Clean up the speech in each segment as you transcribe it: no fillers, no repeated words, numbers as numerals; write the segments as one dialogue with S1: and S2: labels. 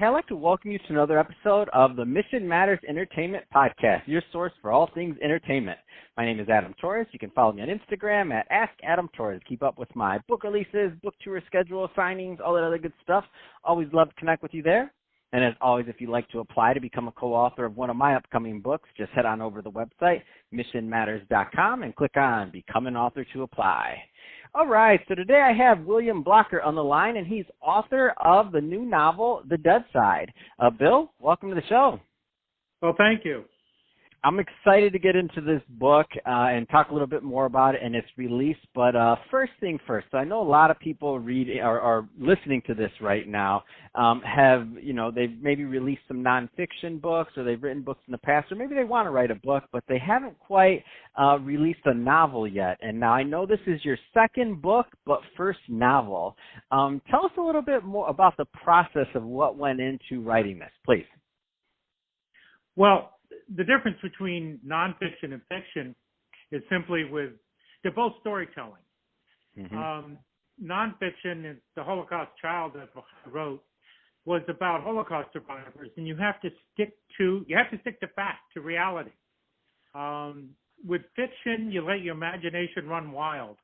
S1: Hey, I'd like to welcome you to another episode of the Mission Matters Entertainment Podcast, your source for all things entertainment. My name is Adam Torres. You can follow me on Instagram at AskAdamTorres. Keep up with my book releases, book tour schedule, signings, all that other good stuff. Always love to connect with you there. And as always, if you'd like to apply to become a co-author of one of my upcoming books, just head on over to the website, missionmatters.com, and click on Become an Author to apply. All right, so today I have William Blocher on the line, and he's author of the new novel, The Dead Side. Bill, welcome to the show.
S2: Well, thank you.
S1: I'm excited to get into this book and talk a little bit more about it and its release. But first thing first, so I know a lot of people are listening to this right now they've maybe released some nonfiction books, or they've written books in the past, or maybe they want to write a book, but they haven't quite released a novel yet. And now I know this is your second book, but first novel. Tell us a little bit more about the process of what went into writing this, please.
S2: Well, the difference between nonfiction and fiction is simply they're both storytelling. Mm-hmm. Nonfiction, The Holocaust Child that I wrote, was about Holocaust survivors, and you have to stick to fact, to reality. With fiction, you let your imagination run wild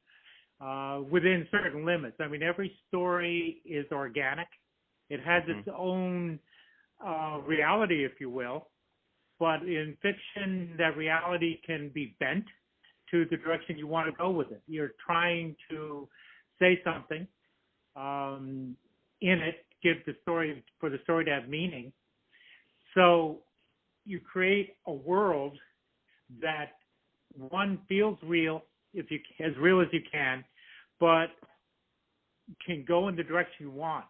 S2: within certain limits. I mean, every story is organic. It has its own reality, if you will. But in fiction, that reality can be bent to the direction you want to go with it. You're trying to say something in it, give the story, for the story to have meaning. So you create a world that, one, feels real, as real as you can, but can go in the direction you want.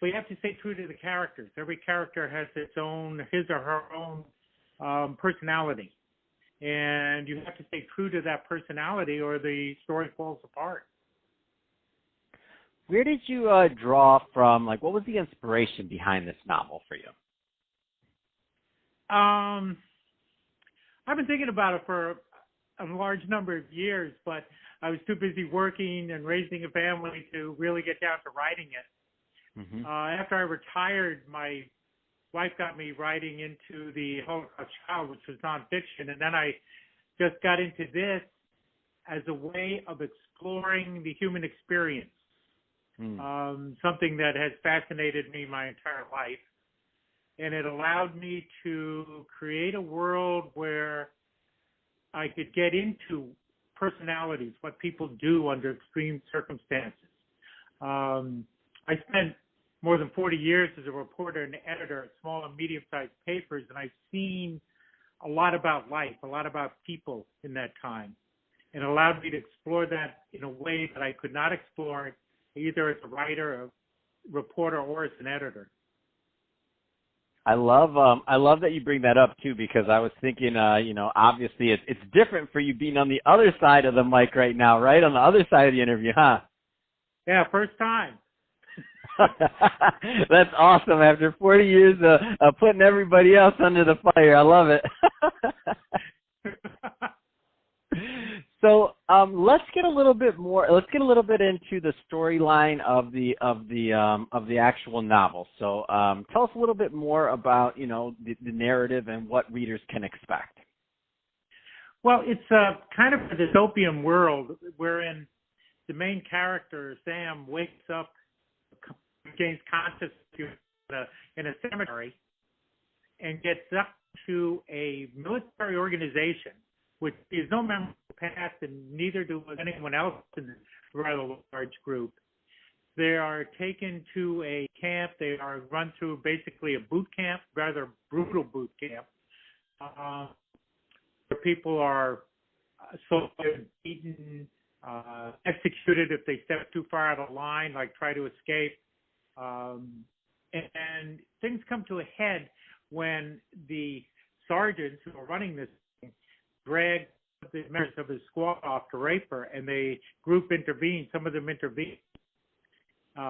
S2: But you have to stay true to the characters. Every character has his or her own personality. And you have to stay true to that personality or the story falls apart.
S1: Where did you draw from, what was the inspiration behind this novel for you?
S2: I've been thinking about it for a large number of years, but I was too busy working and raising a family to really get down to writing it. Mm-hmm. After I retired, my wife got me writing into the Holocaust Child, which was nonfiction, and then I just got into this as a way of exploring the human experience, something that has fascinated me my entire life. And it allowed me to create a world where I could get into personalities, what people do under extreme circumstances. I spent more than 40 years as a reporter and editor at small and medium-sized papers, and I've seen a lot about life, a lot about people in that time, and it allowed me to explore that in a way that I could not explore it either as a writer, a reporter, or as an editor.
S1: I love that you bring that up too, because I was thinking, obviously it's different for you being on the other side of the mic right now, right? On the other side of the interview, huh? Yeah,
S2: first time.
S1: That's awesome. After 40 years of putting everybody else under the fire, I love it. So let's get a little bit into the storyline of the actual novel. So tell us a little bit more about the narrative and what readers can expect.
S2: Well, it's kind of a dystopian world wherein the main character, Sam, wakes up, gains consciousness in a cemetery, and gets up to a military organization, which is no member of the past, and neither does anyone else in this rather large group. They are taken to a camp. They are run through basically a boot camp, rather brutal boot camp, where people are assaulted, beaten, executed if they step too far out of line, like try to escape. And things come to a head when the sergeants who are running this thing drag the members of his squad off to rape her, and the group intervenes. Some of them intervene,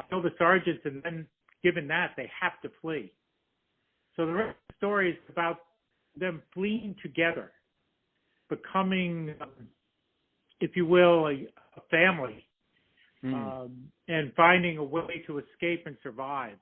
S2: kill the sergeants, and then, given that, they have to flee. So the rest of the story is about them fleeing together, becoming, if you will, a family. And finding a way to escape and survive.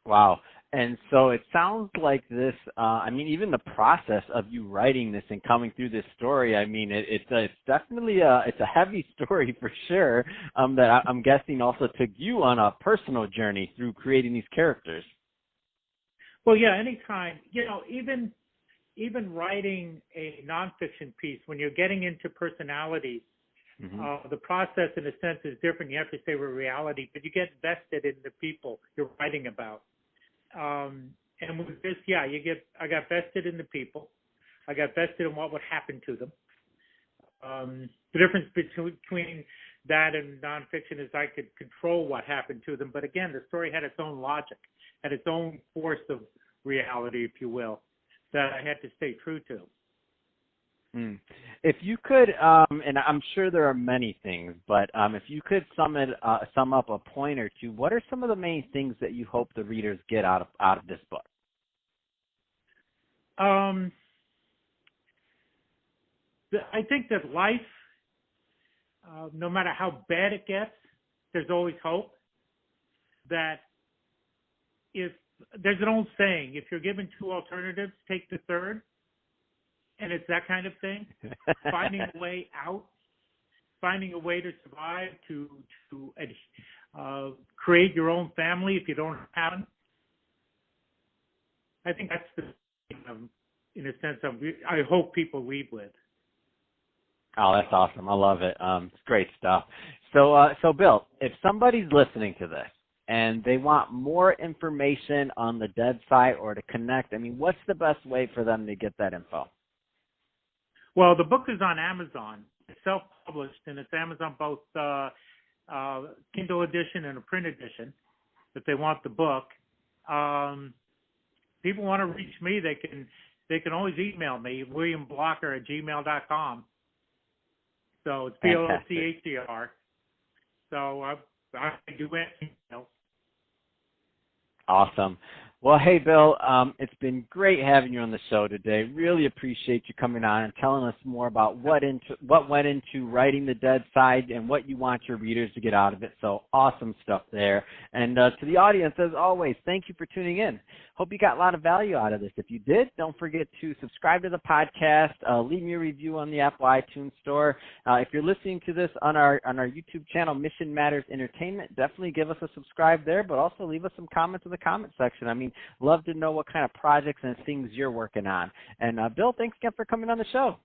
S1: Wow. And so it sounds like this, I mean, even the process of you writing this and coming through this story, I mean, it's definitely it's a heavy story for sure, that I'm guessing also took you on a personal journey through creating these characters.
S2: Well, yeah, anytime, even writing a nonfiction piece, when you're getting into personalities, the process in a sense is different. You have to say we're reality, but you get vested in the people you're writing about. And with this, I got vested in the people. I got vested in what would happen to them. The difference between that and nonfiction is I could control what happened to them. But again, the story had its own logic, had its own force of reality, if you will, that I had to stay true to.
S1: If you could, and I'm sure there are many things, but if you could sum up a point or two, what are some of the main things that you hope the readers get out of this book?
S2: I think that life, no matter how bad it gets, there's always hope. That if there's an old saying, if you're given two alternatives, take the third. And it's that kind of thing, finding a way out, finding a way to survive, to create your own family if you don't have one. I think that's the thing, in a sense, I hope people leave with.
S1: Oh, that's awesome. I love it. It's great stuff. So Bill, if somebody's listening to this and they want more information on the Dead site or to connect, I mean, what's the best way for them to get that info?
S2: Well, the book is on Amazon. It's self-published, and it's Amazon both Kindle edition and a print edition. If they want the book, people want to reach me, they can always email me, williamblocher@gmail.com. So it's BLOCHER. So I do email.
S1: Awesome. Well, hey, Bill, it's been great having you on the show today. Really appreciate you coming on and telling us more about what went into writing the Dead side and what you want your readers to get out of it. So awesome stuff there. And to the audience, as always, thank you for tuning in. Hope you got a lot of value out of this. If you did, don't forget to subscribe to the podcast, leave me a review on the Apple iTunes Store. If you're listening to this on our YouTube channel, Mission Matters Entertainment, definitely give us a subscribe there, but also leave us some comments in the comment section. I mean, love to know what kind of projects and things you're working on. And Bill, thanks again for coming on the show.